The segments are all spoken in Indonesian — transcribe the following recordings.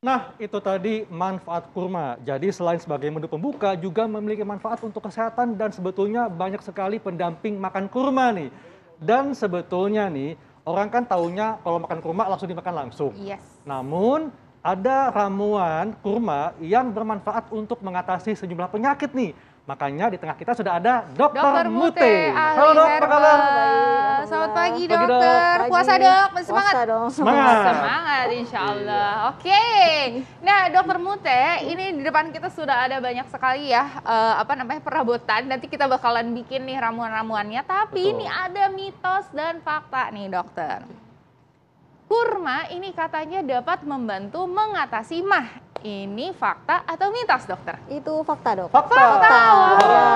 Nah, itu tadi manfaat kurma. Jadi selain sebagai menu pembuka, juga memiliki manfaat untuk kesehatan dan sebetulnya banyak sekali pendamping makan kurma nih. Dan sebetulnya nih, orang kan taunya kalau makan kurma langsung dimakan langsung. Yes. Namun, ada ramuan kurma yang bermanfaat untuk mengatasi sejumlah penyakit nih. Makanya di tengah kita sudah ada Dokter Mute. Halo dok, apa kabar? Selamat pagi Pagi, Dok. dokter. Puasa dok, masih semangat? Puasa dong. Semangat. Semangat insya Allah. Oke. Nah dokter Mute, ini di depan kita sudah ada banyak sekali ya perabotan. Nanti kita bakalan bikin nih ramuan-ramuannya. Tapi Betul. ini ada mitos dan fakta nih dokter. Kurma ini katanya dapat membantu mengatasi MAH. Ini fakta atau mitos dokter? Itu fakta dok. Fakta. Ya.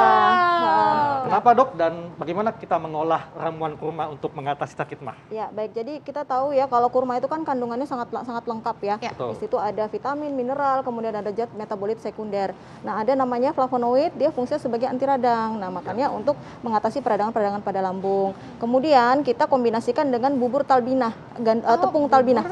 Kenapa dok dan bagaimana kita mengolah ramuan kurma untuk mengatasi sakit MAH? Ya baik, jadi kita tahu ya kalau kurma itu kan kandungannya sangat lengkap ya. Ya. Betul. Di situ ada vitamin, mineral, kemudian ada zat metabolit sekunder. Nah ada namanya flavonoid, dia fungsinya sebagai anti radang. Nah makanya untuk mengatasi peradangan-peradangan pada lambung. Kemudian kita kombinasikan dengan bubur talbinah, tepung talbinah,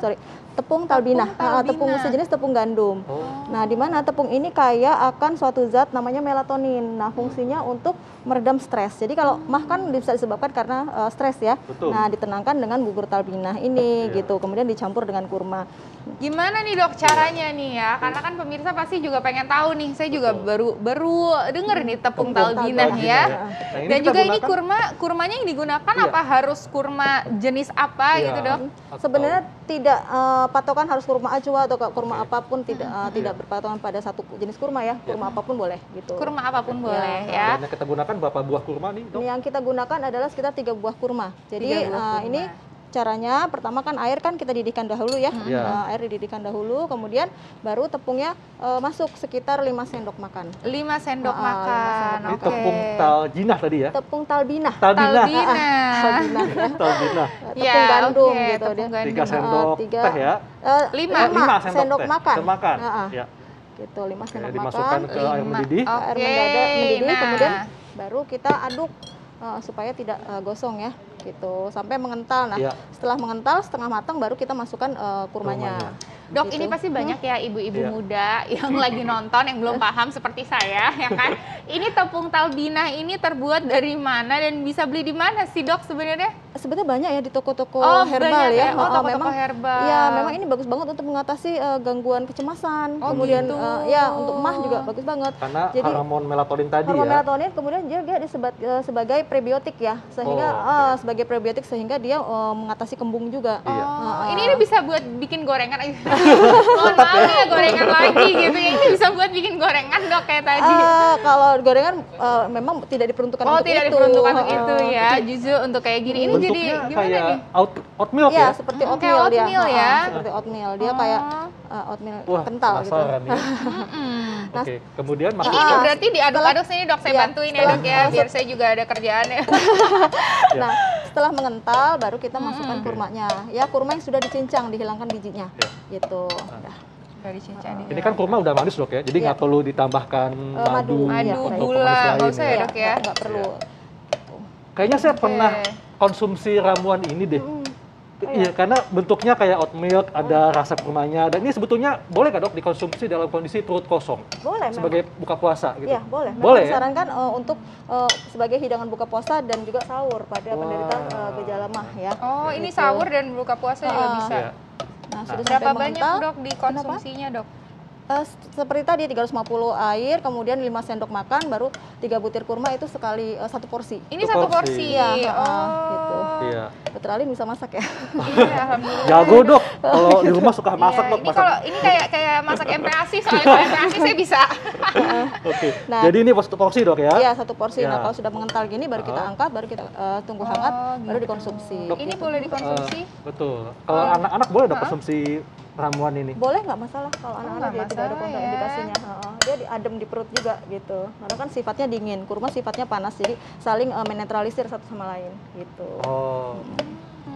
tepung talbinah, tepung sejenis tepung gandum. Oh. Nah, di mana tepung ini kaya akan suatu zat namanya melatonin. Nah, fungsinya untuk meredam stres. Jadi kalau MAH kan bisa disebabkan karena stres ya. Betul. Nah, ditenangkan dengan bubur talbinah ini Iya. gitu. Kemudian dicampur dengan kurma. Gimana nih dok caranya nih ya? Karena kan pemirsa pasti juga pengen tahu nih. Saya juga baru denger nih tepung talbinah ya. Nah, ini Dan kita juga ini gunakan- kurmanya yang digunakan Iya. apa harus kurma jenis apa Iya. gitu dok? Sebenarnya tidak patokan harus kurma ajwa atau kurma Oke. apapun, tidak berpatokan pada satu jenis kurma ya. Kurma apapun boleh gitu. Kurma apapun Ya. boleh Dan ya. yang kita gunakan berapa buah kurma nih dok? Yang kita gunakan adalah sekitar 3 buah kurma. Jadi 3 buah kurma. ini caranya pertama kan air kan kita didihkan dahulu ya. Iya. Air dididihkan dahulu, kemudian baru tepungnya masuk sekitar 5 sendok makan. 5 sendok 5 makan. Ini Oke. tepung taljinah tadi ya? Tepung talbinah. Talbinah. Talbinah ya. Talbinah. Tepung gandum oke, gitu tepung dia. 3 gandum. sendok tiga. teh ya? 5. 5 sendok teh. makan. Makan. Heeh. Ya. Gitu, 5 Oke, sendok dimasukkan makan. ke air mendidih. Air Oke, mendidih, nah. kemudian baru kita aduk supaya tidak gosong ya, gitu sampai mengental. Nah, Iya. setelah mengental setengah matang baru kita masukkan kurmanya. Dok, Gitu. ini pasti banyak ya ibu-ibu Iya. muda yang lagi nonton yang belum paham seperti saya, ya kan? Ini tepung talbinah ini terbuat dari mana dan bisa beli di mana sih dok sebenarnya? Sebetulnya banyak ya di toko-toko herbal banyak ya. Oh, toko-toko memang herbal. ya memang ini bagus banget untuk mengatasi gangguan kecemasan. Oh, kemudian gitu. ya untuk MAH juga bagus banget. Karena Jadi, hormon melatonin tadi hormon ya. melatonin kemudian dia disebut sebagai prebiotik ya, sehingga Oh, sebagai prebiotik sehingga dia mengatasi kembung juga. Iya. Oh, ini bisa buat bikin gorengan aja. Mohon maaf ya gorengan lagi gitu ya. Ini bisa buat bikin gorengan dok kayak tadi. Kalau gorengan memang tidak diperuntukkan Oh, untuk tidak itu. diperuntukkan untuk itu ya. Justru untuk kayak gini. Ini jadi Bentuknya gimana kayak nih? oat milk Ya, ya? seperti Kayak oatmeal dia. oatmeal ya. Seperti oatmeal. Dia kayak oatmeal Wah, kental gitu. penasaran nih. Nah, Oke, kemudian Ini masukkan. berarti diaduk-aduk sini dok, saya Iya, bantuin ya setelah- dok ya, biar saya juga ada kerjaan ya. Nah, setelah mengental baru kita masukkan kurmanya. Ya, kurma yang sudah dicincang, dihilangkan bijinya. Ya. Gitu. Udah. Dari cincang Ini kan kurma udah manis dok ya, jadi nggak perlu ditambahkan madu, Madu, Madu, atau gula, pemanis nggak lain usah ya dok ya. Nggak perlu. Kayaknya saya Oke. pernah konsumsi ramuan ini deh. Iya, karena bentuknya kayak oat milk, ada rasa kurmanya. Dan ini sebetulnya boleh nggak dok dikonsumsi dalam kondisi perut kosong Boleh memang. sebagai buka puasa gitu? Iya, boleh. Memang Boleh ya? disarankan untuk sebagai hidangan buka puasa dan juga sahur pada penderita gejala MAH ya. Oh, ini Gitu. sahur dan buka puasa juga bisa. Iya. Nah, sudah Berapa sampai banyak mengental, dok dikonsumsinya dok? seperti tadi 350 air, kemudian 5 sendok makan, baru 3 butir kurma itu sekali 1 porsi. Ini Satu satu porsi. porsi. Iya, Oh, gitu. Iya. Dokter Alin bisa masak ya? Iya, alhamdulillah. Jago dok, kalau di rumah suka masak Iya, dok. ini kalau ini kayak masak MPASI, soalnya kalau MPASI saya bisa. Oke, Nah, jadi ini satu porsi dok ya? Iya, 1 porsi. Ya. Nah, kalau sudah mengental gini baru kita angkat, baru kita tunggu hangat, baru gitu. dikonsumsi. Ini gitu. boleh dikonsumsi? Betul. Kalau anak-anak boleh dok konsumsi ramuan ini? Boleh, nggak masalah kalau anak-anak nggak dia tidak ada masalah kontraindikasinya. Dia adem di perut juga gitu. Karena kan sifatnya dingin, kurma sifatnya panas, jadi saling menetralisir satu sama lain gitu. Oh.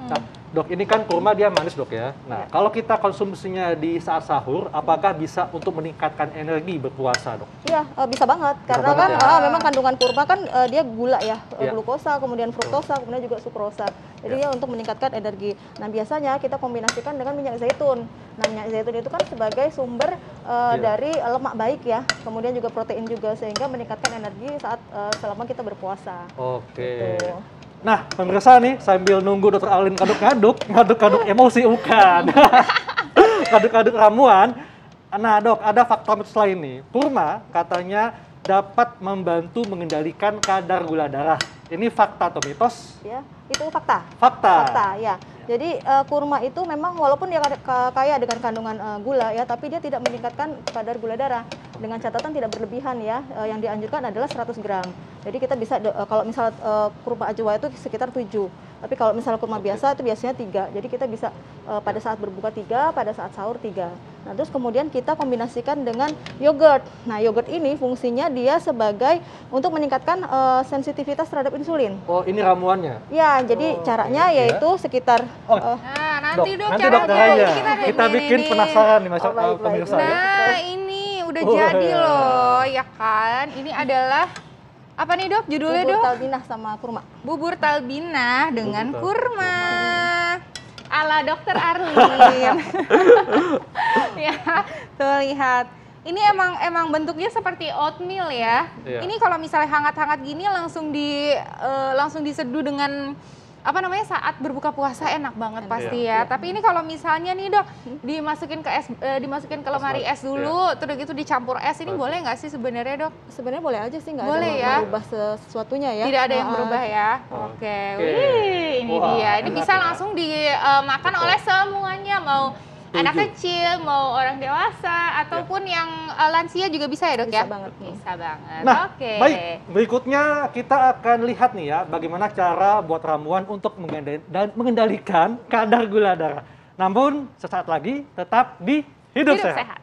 Nah, Dok, ini kan kurma dia manis dok ya. Nah, kalau kita konsumsinya di saat sahur, apakah bisa untuk meningkatkan energi berpuasa dok? Iya, bisa banget. Karena banget kan ya? memang kandungan kurma kan dia gula ya, Iya. glukosa, kemudian fruktosa, kemudian juga sukrosa. Jadi ya untuk meningkatkan energi. Nah, biasanya kita kombinasikan dengan minyak zaitun. Nah, minyak zaitun itu kan sebagai sumber dari lemak baik ya, kemudian juga protein juga, sehingga meningkatkan energi saat selama kita berpuasa. Oke. Gitu. Nah, pemirsa nih, sambil nunggu Dokter Alin ngaduk-ngaduk emosi bukan. Ngaduk-ngaduk ramuan. Nah, Dok, ada fakta mitos lain nih. Kurma katanya dapat membantu mengendalikan kadar gula darah. Ini fakta atau mitos? Ya, itu fakta. Fakta. Fakta, ya. Jadi kurma itu memang walaupun dia kaya dengan kandungan gula ya, tapi dia tidak meningkatkan kadar gula darah. Dengan catatan tidak berlebihan ya. Yang dianjurkan adalah 100 gram. Jadi kita bisa kalau misal kurma ajwa itu sekitar 7. Tapi kalau misalnya kurma biasa itu biasanya 3. Jadi kita bisa pada saat berbuka 3, pada saat sahur 3. Nah, terus kemudian kita kombinasikan dengan yogurt. Nah, yogurt ini fungsinya dia sebagai untuk meningkatkan sensitivitas terhadap insulin. Oh, ini ramuannya. Ya, jadi caranya oke. yaitu sekitar Nah, nanti dok nanti cara Dok caranya. Kita nih, bikin nih. penasaran nih, Oh, baik, pemirsa baik. ya. Nah, ini udah Oh, jadi iya. loh, ya kan? Ini adalah apa nih dok? Judulnya bubur dok? talbinah sama kurma. Bubur talbinah dengan Bubur kurma. Ala Dokter Arlin. Ya, tuh lihat. Ini emang bentuknya seperti oatmeal ya. Iya. Ini kalau misalnya hangat-hangat gini langsung diseduh dengan apa namanya saat berbuka puasa enak banget Enak. pasti Iya. ya. Tapi ini kalau misalnya nih dok dimasukin ke lemari es dulu, terus gitu dicampur es, ini boleh nggak sih sebenarnya dok? Sebenarnya boleh aja sih, nggak ada Boleh ya? merubah sesuatunya ya. Tidak ada yang Ah, berubah ya. Oke. Oke, wih, ini Wah, dia. Ini enak bisa ya. langsung dimakan Betul. oleh semuanya, mau Setuju. anak kecil, mau orang dewasa, ataupun yang lansia juga bisa ya dok Bisa ya? banget. Bisa banget. Nah, Oke. baik. Berikutnya kita akan lihat nih ya, bagaimana cara buat ramuan untuk mengendalikan kadar gula darah. Namun, sesaat lagi tetap di Hidup Hidup Sehat. sehat.